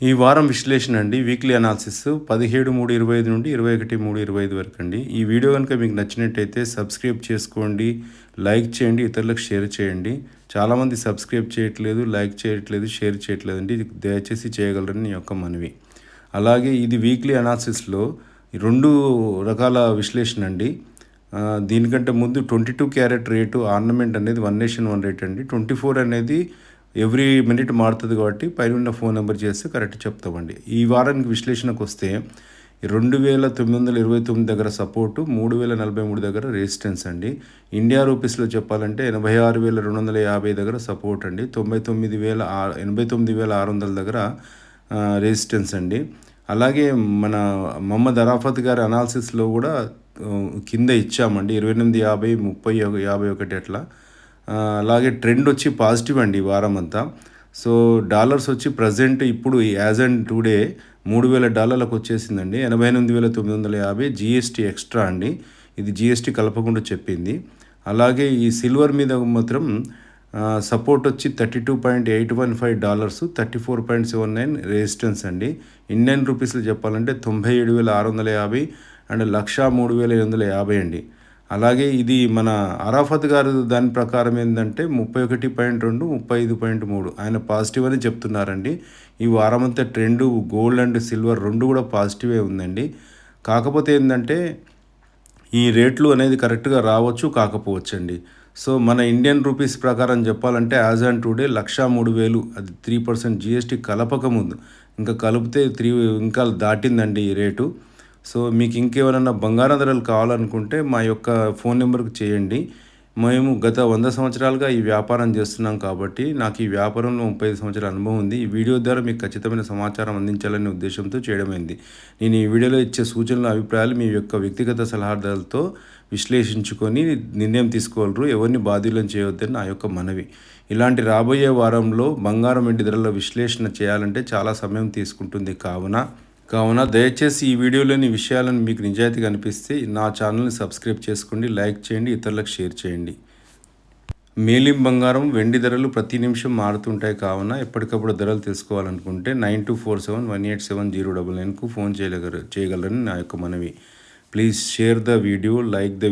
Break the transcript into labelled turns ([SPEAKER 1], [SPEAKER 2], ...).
[SPEAKER 1] ఈ వారం విశ్లేషణ అండి. వీక్లీ అనాలిసిస్ 17/3/25 నుండి 21/3/25 వరకు అండి. ఈ వీడియో కనుక మీకు నచ్చినట్టయితే సబ్స్క్రైబ్ చేసుకోండి, లైక్ చేయండి, ఇతరులకు షేర్ చేయండి. చాలామంది సబ్స్క్రైబ్ చేయట్లేదు, లైక్ చేయట్లేదు, షేర్ చేయట్లేదండి. ఇది దయచేసి చేయగలరని నీ యొక్క మనవి. అలాగే ఇది వీక్లీ అనాలిసిస్లో 2 రకాల విశ్లేషణ అండి. దీనికంటే ముందు 22 క్యారెట్ రేటు ఆర్నమెంట్ అనేది వన్ నేషన్ వన్ రేట్ అండి. 24 అనేది ఎవ్రీ మినిట్ మారుతుంది కాబట్టి పైన ఫోన్ నెంబర్ చేస్తే కరెక్ట్ చెప్తామండి. ఈ వారానికి విశ్లేషణకు వస్తే 2929 దగ్గర సపోర్టు, 3043 దగ్గర రెసిస్టెన్స్ అండి. ఇండియా రూపీస్లో చెప్పాలంటే 86,250 దగ్గర సపోర్ట్ అండి. 89,600 దగ్గర రెసిస్టెన్స్ అండి. అలాగే మన మహమ్మద్ అరాఫత్ గారి అనాలిసిస్లో కూడా కింద ఇచ్చామండి 28,50, 30, 51 అట్లా. అలాగే ట్రెండ్ వచ్చి పాజిటివ్ అండి ఈ వారం అంతా. సో డాలర్స్ వచ్చి ప్రజెంట్ ఇప్పుడు యాజ్ అండ్ టుడే $3,000 వచ్చేసిందండి. 88,950 జీఎస్టీ ఎక్స్ట్రా అండి. ఇది జీఎస్టీ కలపకుండా చెప్పింది. అలాగే ఈ సిల్వర్ మీద మాత్రం సపోర్ట్ వచ్చి $32.815, $34.79 రెసిస్టెన్స్ అండి. ఇండియన్ రూపీస్లో చెప్పాలంటే 97,650 అండ్ 103,850 అండి. అలాగే ఇది మన అరాఫత్ గారు దాని ప్రకారం ఏంటంటే 31.2, 35.3 ఆయన పాజిటివ్ అని చెప్తున్నారండి. ఈ వారమంతా ట్రెండ్ గోల్డ్ అండ్ సిల్వర్ 2 కూడా పాజిటివే ఉందండి. కాకపోతే ఏంటంటే ఈ రేట్లు అనేది కరెక్ట్గా రావచ్చు, కాకపోవచ్చు అండి. సో మన ఇండియన్ రూపీస్ ప్రకారం చెప్పాలంటే యాజ్ ఆన్ టుడే 103,000, అది 3% జీఎస్టీ కలపక ముందు. ఇంకా కలిపితే ఇంకా దాటిందండి ఈ రేటు. సో మీకు ఇంకేమైనా బంగారం ధరలు కావాలనుకుంటే మా యొక్క ఫోన్ నెంబర్కి చేయండి. మేము గత 100 సంవత్సరాలుగా ఈ వ్యాపారం చేస్తున్నాం కాబట్టి నాకు ఈ వ్యాపారంలో 35 సంవత్సరాల అనుభవం ఉంది. ఈ వీడియో ద్వారా మీకు ఖచ్చితమైన సమాచారం అందించాలనే ఉద్దేశంతో చేయడమైంది. నేను ఈ వీడియోలో ఇచ్చే సూచనలు, అభిప్రాయాలు మీ యొక్క వ్యక్తిగత సలహాదారులతో విశ్లేషించుకొని నిర్ణయం తీసుకోగలరు. ఎవరిని బాధ్యులను చేయవద్దని నా యొక్క మనవి. ఇలాంటి రాబోయే వారంలో బంగారం, వెండి ధరల విశ్లేషణ చేయాలంటే చాలా సమయం తీసుకుంటుంది. కావున దయచేసి ఈ వీడియోలోని విషయాలను మీకు నిజాయితీగా అనిపిస్తే నా ఛానల్ని సబ్స్క్రైబ్ చేసుకోండి, లైక్ చేయండి, ఇతరులకు షేర్ చేయండి. మేలిం బంగారం, వెండి ధరలు ప్రతి నిమిషం మారుతుంటాయి. కావున ఎప్పటికప్పుడు ధరలు తెలుసుకోవాలనుకుంటే 9247187099కు ఫోన్ చేయగలరని నా యొక్క మనవి. Please share the video, like the